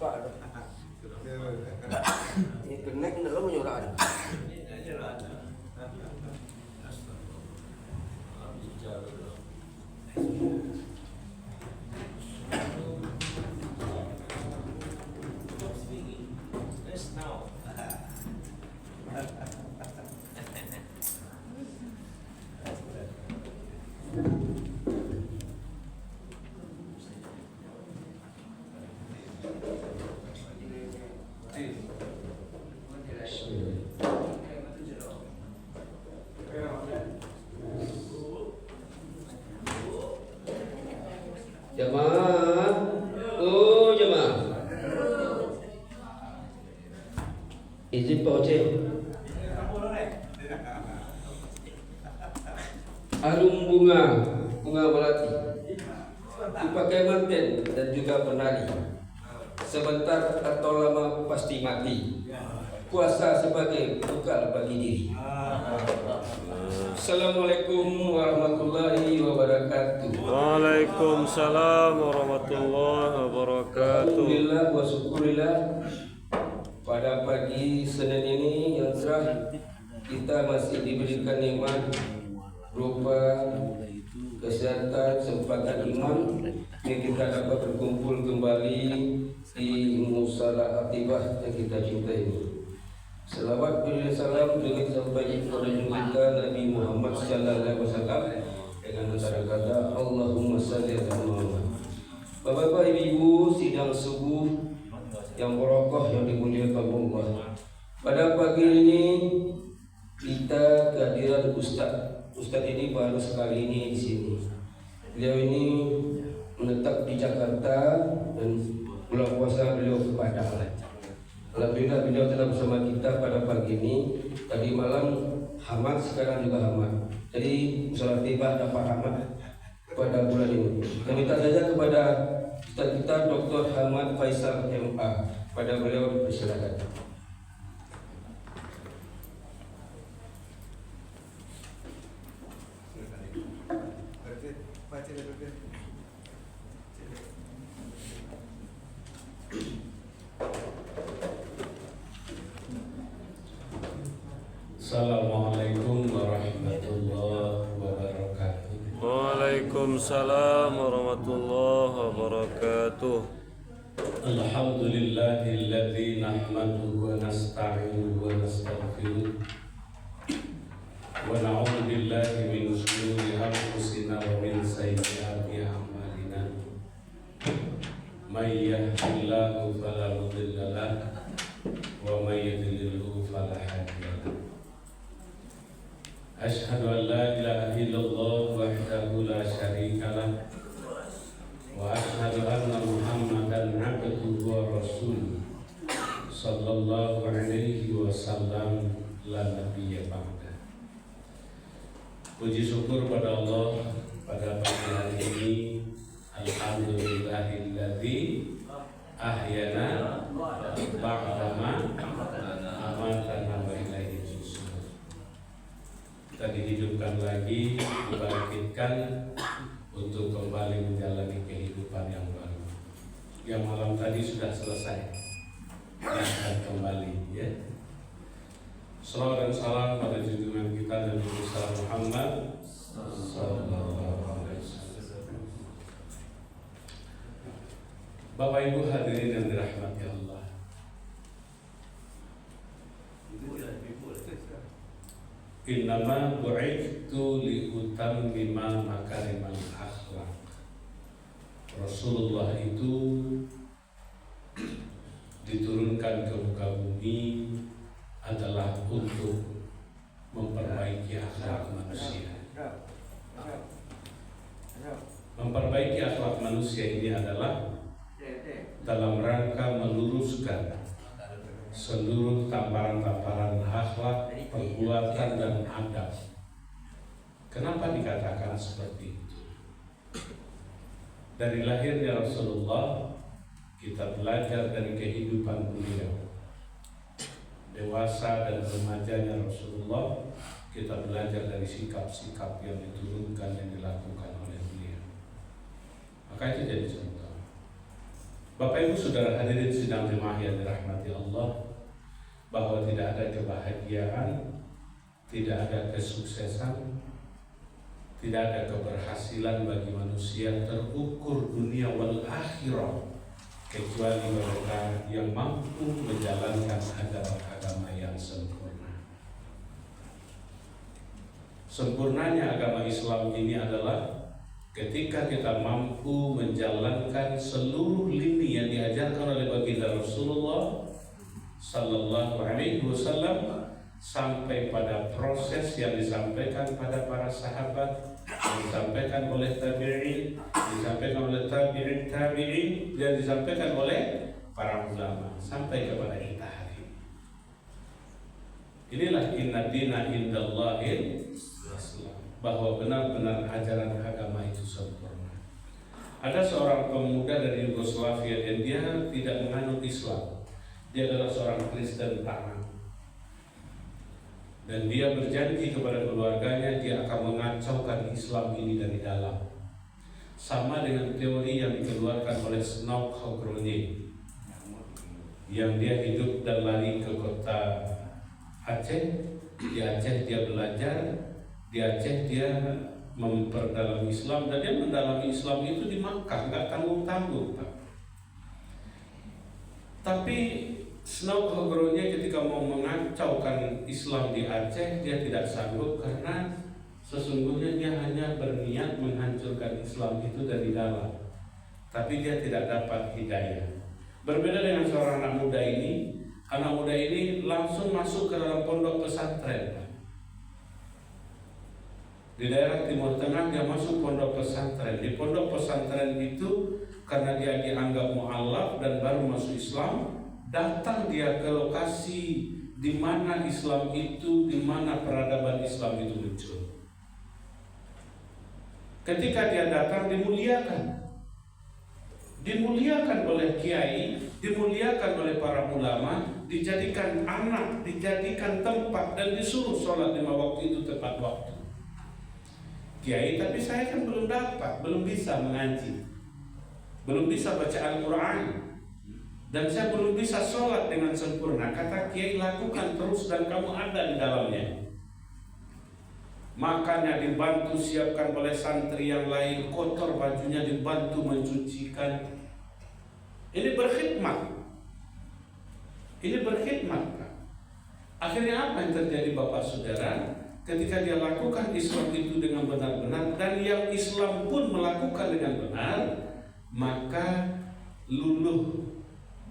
Pak. Ini kenek ini lo menyurat. Jemaah, oh jemaah. Izin Pak Oce. Harum bunga melati, dipakai manten dan juga penari. Sebentar atau lama pasti mati. Puasa sebagai bekal bagi diri. Assalamualaikum warahmatullahi wabarakatuh. Waalaikumsalam warahmatullahi wabarakatuh. Alhamdulillah wa syukurillah. Pada pagi Senin ini yang cerah, kita masih diberikan nikmat berupa kesehatan, kesempatan iman yang kita dapat berkumpul kembali di Musala Atibah yang kita cintai ini. Selawat dan salam dengan sampaikan kepada kita Nabi Muhammad sallallahu alaihi wasallam dengan antara kata Allahumma shalli ala Muhammad. Bapak-bapak, ibu-ibu, sidang subuh yang barokah yang dimuliakan Allah. Pada pagi ini kita kehadiran Ustaz ini baru sekali ini di sini. Beliau ini menetap di Jakarta dan bulan puasa beliau ke Padang. Alhamdulillah beliau telah bersama kita pada pagi ini. Tadi malam Hamad, sekarang juga Hamad. Jadi Musala Atibah dapat Hamad pada bulan ini. Dan minta saja kepada Ustaz kita Dr. Hamad Faisal MA, pada beliau dipersilakan. Assalamualaikum warahmatullahi wabarakatuh. Waalaikumsalam warahmatullahi wabarakatuh. Alhamdulillahilladzi nahmaduhu wa nasta'inuhu wa nastaghfiruh wa na'udzu billahi min shururi anfusina wa min sayyiati a'malina. May yahdihillahu fala mudilla lahu wa may yudlilhu fala hadiya lahu. Asyhadu an la ilaha illallah wahdahu la syarika lah wa asyhadu anna Muhammadan abduhu wa rasuluh sallallahu alaihi wasallam la nabiyya ba'da. Puji syukur pada Allah pada pagi hari ini. Alhamdulillahilladzi ahyana ba'dama amatana wa ilaihi nusyur. Kita dihidupkan lagi, dibangkitkan untuk kembali menjalani kehidupan yang baru. Yang malam tadi sudah selesai, akan kembali, ya. Salawat dan salam pada junjungan kita Nabi Muhammad sallallahu alaihi wasallam. Bapak Ibu hadirin yang dirahmati Allah. Innama bu'ithtu liutammima makarimal akhlak. Rasulullah itu diturunkan ke muka bumi adalah untuk memperbaiki akhlak manusia. Memperbaiki akhlak manusia ini adalah dalam rangka meluruskan seluruh tamparan-tamparan akhlak, perbuatan dan adab. Kenapa dikatakan seperti itu? Dari lahirnya Rasulullah, kita belajar dari kehidupan beliau. Dewasa dan remajanya Rasulullah, kita belajar dari sikap-sikap yang diturunkan dan dilakukan oleh beliau. Maka itu jadi contoh. Bapak Ibu Saudara hadirin sidang jemaah yang dirahmati Allah, bahwa tidak ada kebahagiaan, tidak ada kesuksesan, tidak ada keberhasilan bagi manusia terukur dunia wal akhirah kecuali mereka yang mampu menjalankan agama yang sempurna. Sempurnanya agama Islam ini adalah ketika kita mampu menjalankan seluruh lini yang diajarkan oleh baginda Rasulullah Sallallahu Alaihi Wasallam sampai pada proses yang disampaikan pada para sahabat, yang disampaikan oleh tabi'in, disampaikan oleh tabi'in, dan disampaikan oleh para ulama sampai kepada kita hari ini. Inilah inna dina indallahil Islam, bahwa benar-benar ajaran agama itu sempurna. Ada seorang pemuda dari Yugoslavia dan dia tidak menganut Islam. Dia adalah seorang Kristen taat. Dan dia berjanji kepada keluarganya dia akan mengacaukan Islam ini dari dalam. Sama dengan teori yang dikeluarkan oleh Snokhogrony, yang dia hidup dan lari ke kota Aceh. Di Aceh dia belajar, di Aceh dia memperdalam Islam, dan dia mendalami Islam itu di Makkah, nggak tanggung-tanggung, Pak. Tapi Snokhogrony ketika mau mengacaukan Islam di Aceh, dia tidak sanggup karena sesungguhnya dia hanya berniat menghancurkan Islam itu dari dalam, tapi dia tidak dapat hidayah. Berbeda dengan seorang anak muda ini. Anak muda ini langsung masuk ke dalam pondok pesantren. Di daerah Timur Tengah dia masuk pondok pesantren. Di pondok pesantren itu karena dia dianggap mu'allaf dan baru masuk Islam, datang dia ke lokasi di mana Islam itu, di mana peradaban Islam itu muncul. Ketika dia datang dimuliakan oleh kiai, dimuliakan oleh para ulama, dijadikan anak, dijadikan tempat, dan disuruh sholat 5 waktu itu tepat waktu. Kiai, tapi saya kan belum bisa mengaji, belum bisa baca Al-Quran, dan saya belum bisa sholat dengan sempurna. Kata kiai, lakukan terus dan kamu ada di dalamnya. Makannya dibantu siapkan oleh santri yang lain, kotor bajunya dibantu mencucikan. Ini berkhidmat. Akhirnya apa yang terjadi Bapak Saudara? Ketika dia lakukan Islam itu dengan benar-benar, dan yang Islam pun melakukan dengan benar, maka luluh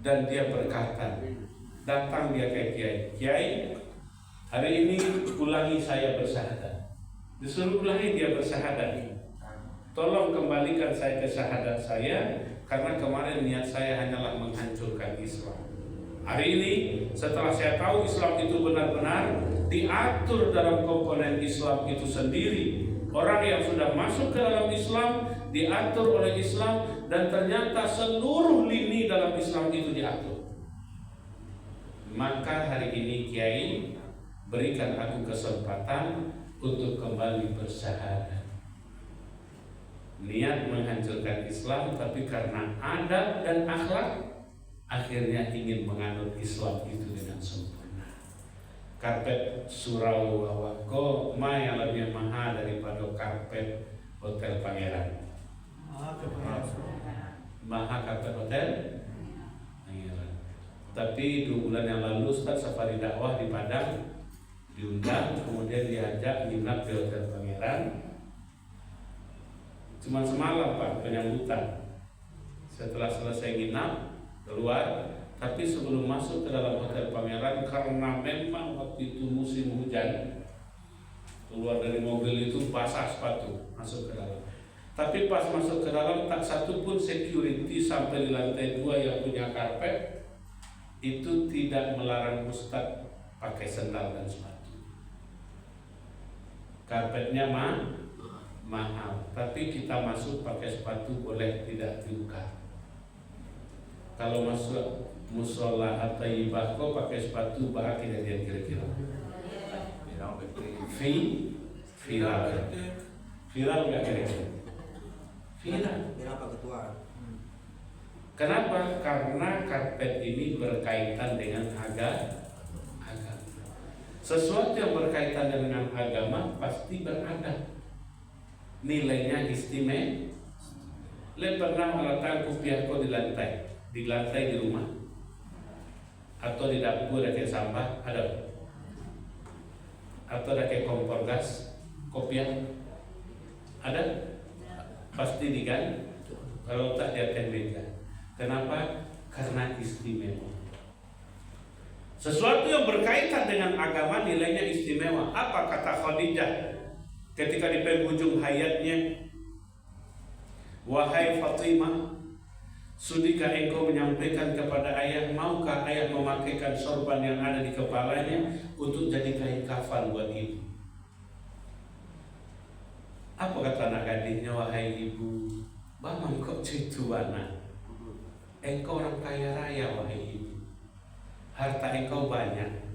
dan dia berkata, datang dia ke Kiai, hari ini ulangi saya bersyahadat. Disuruh ulangi dia bersyahadat. Tolong kembalikan saya ke syahadat saya, karena kemarin niat saya hanyalah menghancurkan Islam. Hari ini setelah saya tahu Islam itu benar-benar diatur dalam komponen Islam itu sendiri, orang yang sudah masuk ke dalam Islam diatur oleh Islam, dan ternyata seluruh lini dalam Islam itu diatur. Maka hari ini Kiai, berikan aku kesempatan untuk kembali bersyahadat. Niat menghancurkan Islam, tapi karena adab dan akhlak akhirnya ingin menganut Islam itu dengan sempurna. Karpet surau wawako yang lebih mahal daripada karpet Hotel Pangeran. Mahal karpet Hotel Pangeran. Tapi 2 bulan yang lalu Ustaz safari dakwah di Padang, diundang, kemudian diajak nginap di Hotel Pangeran. Cuma semalam Pak penyambutan. Setelah selesai nginap keluar, tapi sebelum masuk ke dalam Hotel Pangeran, karena memang waktu itu musim hujan, keluar dari mobil itu basah sepatu, masuk ke dalam. Tapi pas masuk ke dalam, tak satu pun security sampai di lantai 2 yang punya karpet itu tidak melarang Ustadz pakai sendal dan sepatu. Karpetnya mahal, tapi kita masuk pakai sepatu boleh tidak dibuka. Kalau masuk musola At-Thayyibah kok pakai sepatu bah kira-kira viral nggak kira-kira? Viral. Kenapa ketua? Kenapa? Karena karpet ini berkaitan dengan agama. Sesuatu yang berkaitan dengan agama pasti berada nilainya istimewa. Le pernah meletakkan kopiahku di lantai di rumah atau di dapur ada sampah, ada atau ada kayak kompor gas, kopiah ada, pasti diganti. Kalau tak di atas meja. Kenapa? Karena istimewa. Sesuatu yang berkaitan dengan agama nilainya istimewa. Apa kata Khadijah ketika di penghujung hayatnya? Wahai Fatimah, sudikah engkau menyampaikan kepada ayah, maukah ayah memakaikan sorban yang ada di kepalanya untuk jadi kain kafan buat ibu? Apa kata anak gadisnya? Wahai ibu, bamang kok cucu anak, engkau orang kaya raya wahai ibu, harta engkau banyak.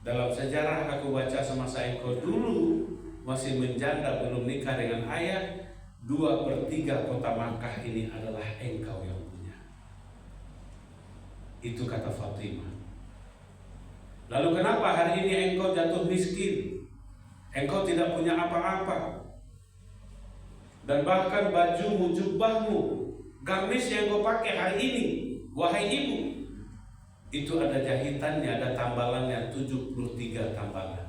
Dalam sejarah aku baca semasa engkau dulu masih menjanda belum nikah dengan ayah, 2/3 kota Makkah ini adalah engkau yang punya. Itu kata Fatimah. Lalu kenapa hari ini engkau jatuh miskin? Engkau tidak punya apa-apa. Dan bahkan bajumu, jubahmu, gamis yang kau pakai hari ini, wahai ibu, itu ada jahitannya, ada tambalannya, 73 tambalan.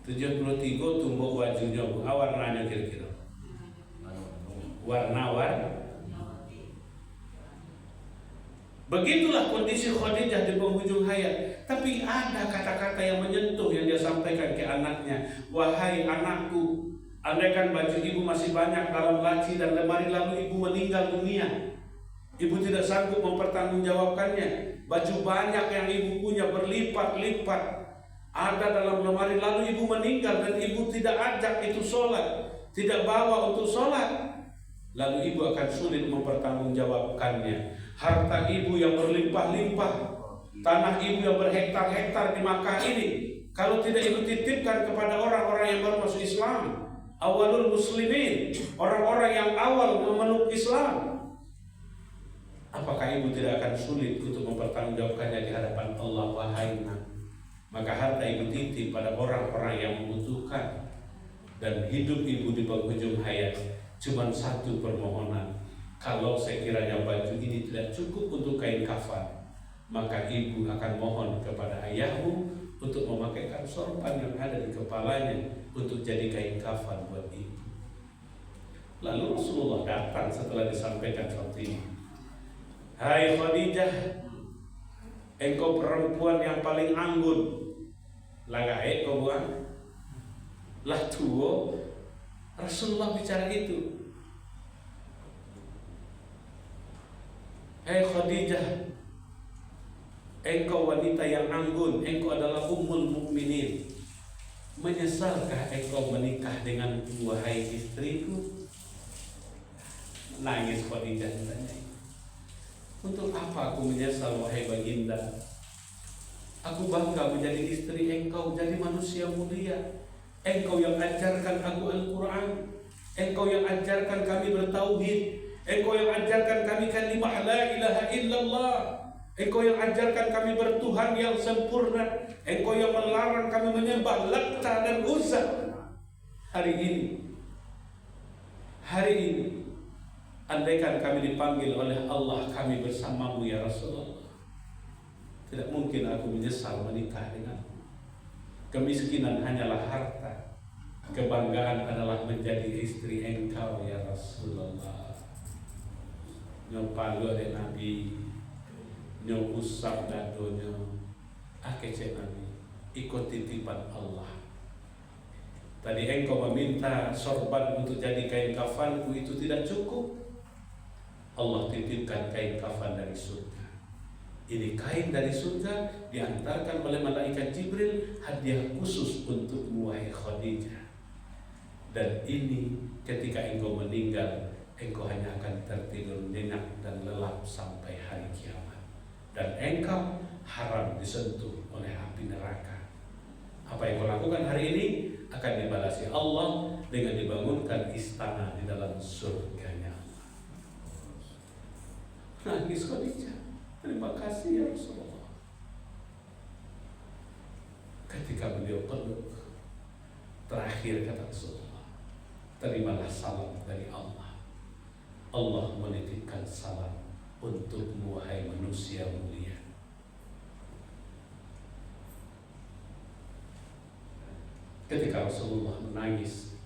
73 tumbuk bajunya, warnanya kira-kira warna-warni. Begitulah kondisi Khadijah di penghujung hayat. Tapi ada kata-kata yang menyentuh yang dia sampaikan ke anaknya. Wahai anakku, andaikan baju ibu masih banyak dalam laci dan lemari lalu ibu meninggal dunia, ibu tidak sanggup mempertanggungjawabkannya. Baju banyak yang ibu punya berlipat-lipat ada dalam lemari lalu ibu meninggal dan ibu tidak ajak itu sholat, tidak bawa untuk sholat, lalu ibu akan sulit mempertanggungjawabkannya. Harta ibu yang berlimpah-limpah, tanah ibu yang berhektar-hektar di Makkah ini, kalau tidak ibu titipkan kepada orang-orang yang baru masuk Islam, awalul muslimin, orang-orang yang awal memeluk Islam, apakah ibu tidak akan sulit untuk mempertanggungjawabkannya di hadapan Allah? Wahai nak, maka harta ibu titip pada orang-orang yang membutuhkan. Dan hidup ibu di penghujung hayat cuma satu permohonan. Kalau sekiranya baju ini tidak cukup untuk kain kafan, maka ibu akan mohon kepada ayahmu untuk memakaikan sorban yang ada di kepalanya untuk jadi kain kafan buat ibu. Lalu Rasulullah datang setelah disampaikan seperti ini. Hai Khadijah, engkau perempuan yang paling anggun. Lagae kau buang lah tuo. Rasulullah bicara itu. Hai Khadijah, engkau wanita yang anggun, engkau adalah ummul mukminin. Menyesalkah engkau menikah dengan wahai istriku? Nangis Khadijah tanya. Untuk apa aku menyesal wahai baginda? Aku bangga menjadi istri engkau, jadi manusia mulia. Engkau yang ajarkan aku Al-Quran, engkau yang ajarkan kami bertauhid, engkau yang ajarkan kami kalimah la ilaha illallah, engkau yang ajarkan kami bertuhan yang sempurna, engkau yang melarang kami menyembah Latta dan Uzza. Hari ini andaikan kami dipanggil oleh Allah, kami bersamamu ya Rasulullah, tidak mungkin aku menyesal menikah denganmu. Kemiskinan hanyalah harta, kebanggaan adalah menjadi istri engkau ya Rasulullah. Nyopalu ada Nabi, nyopusap dadonya, akece Nabi, ikut titipan Allah. Tadi engkau meminta sorban untuk jadi kain kafanku, itu tidak cukup. Allah titipkan kain kafan dari surga. Ini kain dari surga diantarkan oleh malaikat Jibril, hadiah khusus untuk wahai Khadijah. Dan ini ketika engkau meninggal, engkau hanya akan tertidur nyenyak dan lelap sampai hari kiamat. Dan engkau haram disentuh oleh api neraka. Apa yang kau lakukan hari ini akan dibalasi Allah dengan dibangunkan istana di dalam surganya. Nangis Khadijah. Terima kasih ya Rasulullah. Ketika beliau peluk, terakhir kata Rasulullah, terimalah salam dari Allah. Allah menitipkan salam untukmu wahai manusia mulia. Ketika Rasulullah menangis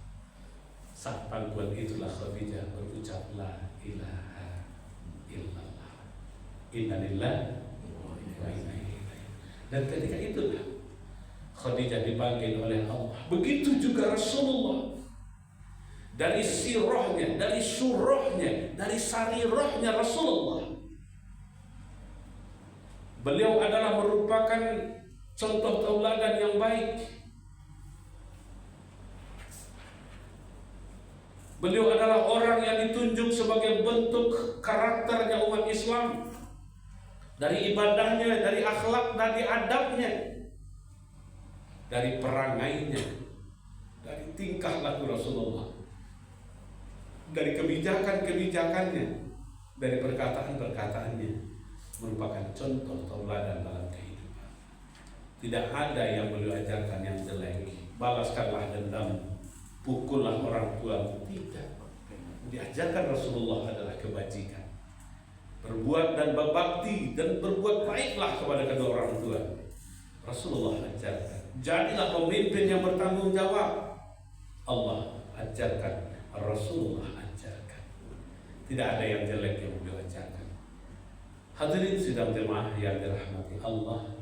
saat pangkuan itulah Khadijah berucap la ilaha illallah, inna lillahi wa inna ilaihi raji'un. Dan ketika itulah Khadijah dipanggil oleh Allah. Begitu juga Rasulullah. Dari sirahnya, dari surahnya, dari sarirahnya Rasulullah, beliau adalah merupakan contoh tauladan yang baik. Beliau adalah orang yang ditunjuk sebagai bentuk karakternya umat Islam. Dari ibadahnya, dari akhlak, dari adabnya, dari perangainya, dari tingkah laku Rasulullah, dari kebijakan-kebijakannya, dari perkataan-perkataannya, merupakan contoh tauladan dalam kehidupan. Tidak ada yang beliau ajarkan yang jelek. Balaskanlah dendam, pukullah orang tuamu. Tidak. Diajarkan Rasulullah adalah kebajikan. Berbuat dan berbakti dan berbuat baiklah kepada kedua orang tua. Rasulullah ajarkan. Jadilah pemimpin yang bertanggung jawab. Allah ajarkan, Rasulullah ajarkan. Tidak ada yang jelek yang beliau ajarkan. Hadirin sidang jemaah yang dirahmati Allah,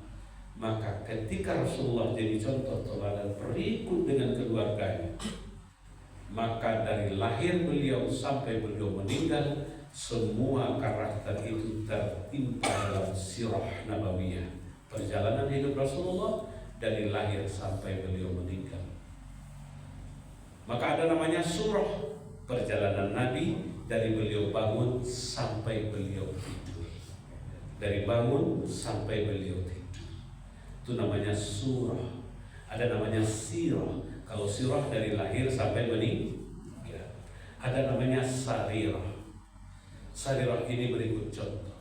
maka ketika Rasulullah jadi contoh teladan berikut dengan keluarganya, maka dari lahir beliau sampai beliau meninggal, semua karakter itu tertimpa dalam sirah nabawiyah, perjalanan hidup Rasulullah dari lahir sampai beliau meninggal. Maka ada namanya surah perjalanan Nabi dari beliau bangun sampai beliau tidur, dari bangun sampai beliau tidur. Itu namanya surah. Ada namanya sirah. Kalau sirah dari lahir sampai meninggal. Ada namanya sarirah. Sarirah ini berikut contoh.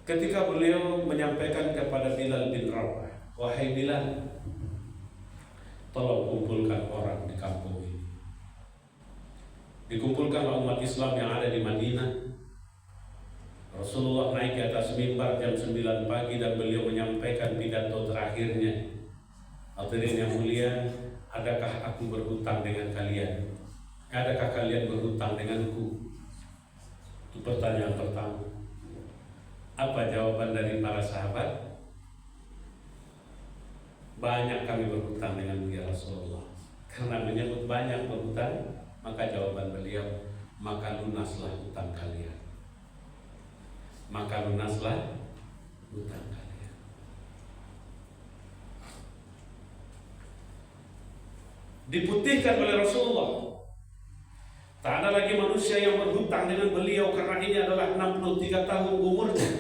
Ketika beliau menyampaikan kepada Bilal bin Rabah, wahai Bilal, tolong kumpulkan orang di kampung ini. Dikumpulkanlah umat Islam yang ada di Madinah. Rasulullah naik ke atas mimbar jam 9 pagi dan beliau menyampaikan pidato terakhirnya. Hadirin yang mulia, adakah aku berhutang dengan kalian? Adakah kalian berhutang denganku? Itu pertanyaan pertama. Apa jawaban dari para sahabat? Banyak kami berhutang dengan ya Rasulullah. Karena menyebut banyak berhutang, maka jawaban beliau, maka lunaslah hutang kalian. Maka lunaslah hutang kalian. Diputihkan oleh Rasulullah. Tak ada lagi manusia yang berhutang dengan beliau karena ini adalah 63 tahun umurnya.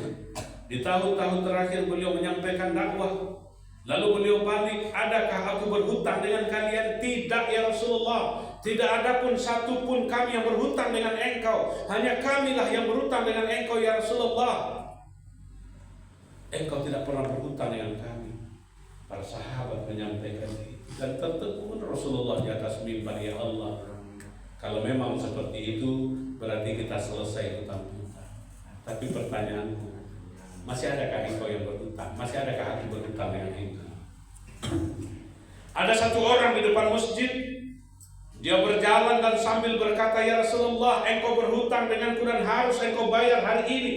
Di tahun-tahun terakhir beliau menyampaikan dakwah. Lalu beliau balik, adakah aku berhutang dengan kalian? Tidak ya Rasulullah. Tidak ada pun satu pun kami yang berhutang dengan engkau. Hanya kamilah yang berhutang dengan engkau ya Rasulullah. Engkau tidak pernah berhutang dengan kami. Para sahabat menyampaikan itu. Dan tertegun Rasulullah di atas mimbar, ya Allah, kalau memang seperti itu berarti kita selesai hutang kita. Tapi pertanyaanku, masih adakah engkau yang berhutang? Masih adakah aku berhutang dengan engkau? Ada satu orang di depan masjid, dia berjalan dan sambil berkata, ya Rasulullah, engkau berhutang denganku dan harus engkau bayar hari ini.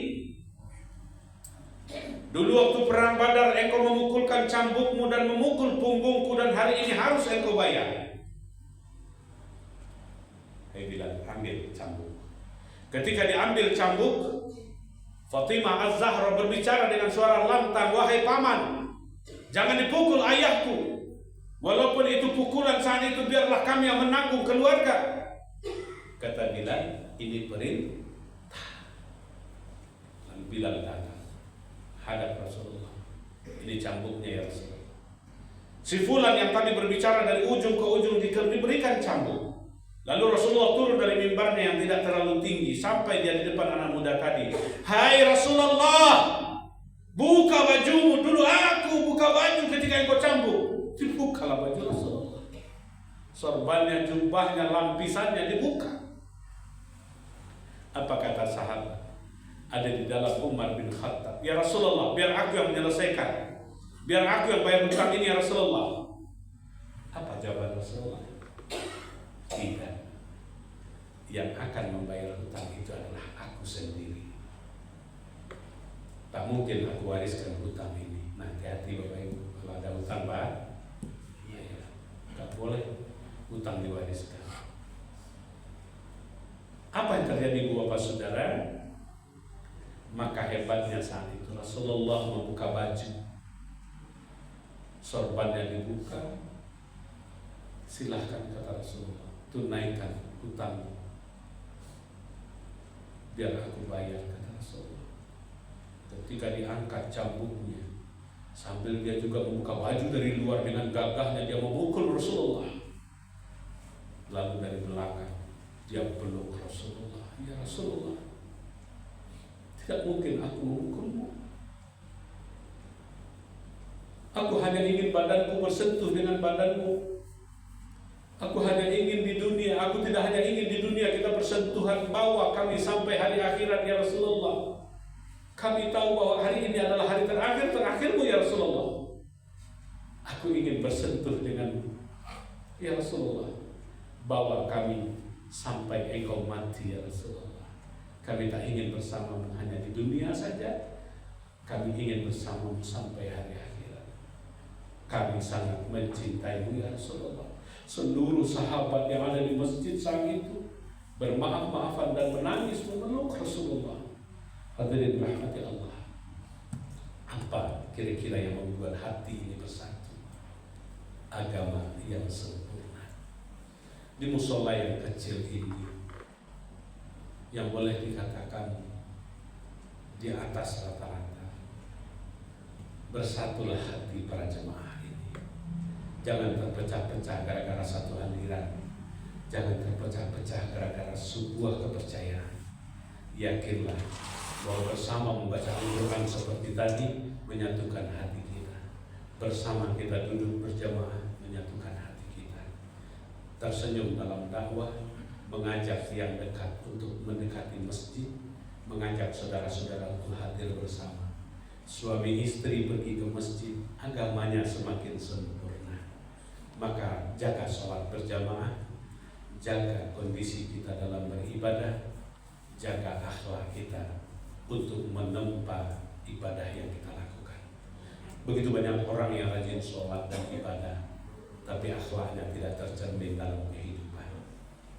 Dulu waktu perang Badar engkau memukulkan cambukmu dan memukul punggungku dan hari ini harus engkau bayar. Dia bilang, ambil cambuk. Ketika diambil cambuk, Fatimah Az-Zahra berbicara dengan suara lantang, wahai paman, jangan dipukul ayahku. Walaupun itu pukulan saat itu, biarlah kami yang menanggung keluarga. Kata Bilal, ini perintah. Lalu Bilal datang hadap Rasulullah. Ini cambuknya ya Rasulullah. Si fulan yang tadi berbicara dari ujung ke ujung diberikan cambuk. Lalu Rasulullah turun dari mimbarnya yang tidak terlalu tinggi sampai dia di depan anak muda tadi. Hai Rasulullah, buka bajumu dulu, aku buka baju ketika engkau cambuk. Dibukalah baju Rasulullah. Sorbannya, jubahnya, lampisannya dibuka. Apa kata sahabat? Ada di dalam Umar bin Khattab. Ya Rasulullah, biar aku yang menyelesaikan. Biar aku yang bayar hutang ini ya Rasulullah. Apa jawaban Rasulullah? Tidak. Yang akan membayar hutang itu adalah aku sendiri. Tak mungkin aku wariskan hutang ini. Nah, hati-hati Bapak Ibu. Kalau ada hutang Pak, ya, tak boleh hutang diwariskan. Apa yang terjadi Bapak Saudara? Maka hebatnya saat itu Rasulullah membuka baju, sorbannya dibuka. Silahkan kata Rasulullah, tunaikan hutangmu, biar aku bayar kata Rasulullah. Ketika diangkat cambuknya, sambil dia juga membuka baju dari luar dengan gagahnya dia memukul Rasulullah. Lalu dari belakang dia peluk Rasulullah. Ya Rasulullah, tidak mungkin aku memukulmu. Aku hanya ingin badanku bersentuh dengan badanmu. Aku hanya ingin di dunia, aku tidak hanya ingin di dunia kita bersentuhan, bawa kami sampai hari akhirat ya Rasulullah. Kami tahu bahwa hari ini adalah hari terakhirmu ya Rasulullah. Aku ingin bersentuh denganmu ya Rasulullah. Bawa kami sampai engkau mati ya Rasulullah. Kami tak ingin bersamamu hanya di dunia saja. Kami ingin bersamamu sampai hari akhirat. Kami sangat mencintaimu ya Rasulullah. Seluruh sahabat yang ada di masjid saat itu bermaaf-maafan dan menangis memeluk Rasulullah. Hadirin rahmati Allah. Apa kira-kira yang membuat hati ini bersatu? Agama yang sempurna. Di musola yang kecil ini, yang boleh dikatakan di atas rata-rata, bersatulah hati para jemaah ini. Jangan terpecah-pecah gara-gara satu aliran. Jangan terpecah-pecah gara-gara sebuah kepercayaan. Yakinlah bahwa bersama membaca Al-Quran seperti tadi menyatukan hati kita. Bersama kita duduk berjamaah menyatukan hati kita. Tersenyum dalam dakwah, mengajak yang dekat untuk mendekati masjid, mengajak saudara-saudara untuk hadir bersama. Suami istri pergi ke masjid, agamanya semakin sempurna. Maka jaga sholat berjamaah, jaga kondisi kita dalam beribadah, jaga akhlak kita untuk menempa ibadah yang kita lakukan. Begitu banyak orang yang rajin sholat dan ibadah, tapi akhlaknya tidak tercermin dalam kehidupan.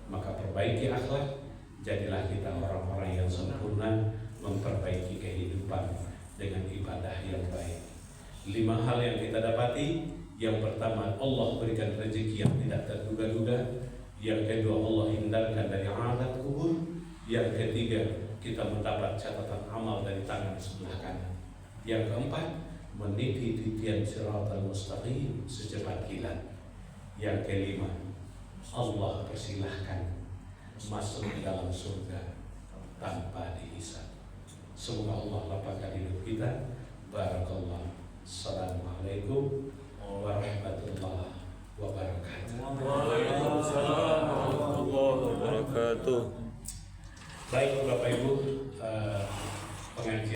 Maka perbaiki akhlak, jadilah kita orang-orang yang sempurna, memperbaiki kehidupan dengan ibadah yang baik. 5 hal yang kita dapati. Yang pertama, Allah berikan rezeki yang tidak terduga-duga. Yang kedua, Allah hindarkan dari azab kubur. Yang ketiga, kita mendapat catatan amal dari tangan sebelah kanan. Yang keempat, meniti titian siratal mustaqim secepat kilat. Yang kelima, Allah persilahkan masuk ke dalam surga tanpa dihisab. Semoga Allah lapangkan hidup kita. Barakallah. Assalamualaikum warahmatullahi wabarakatuh. Waalaikumsalam warahmatullahi wabarakatuh. Baik Bapak Ibu, pengajian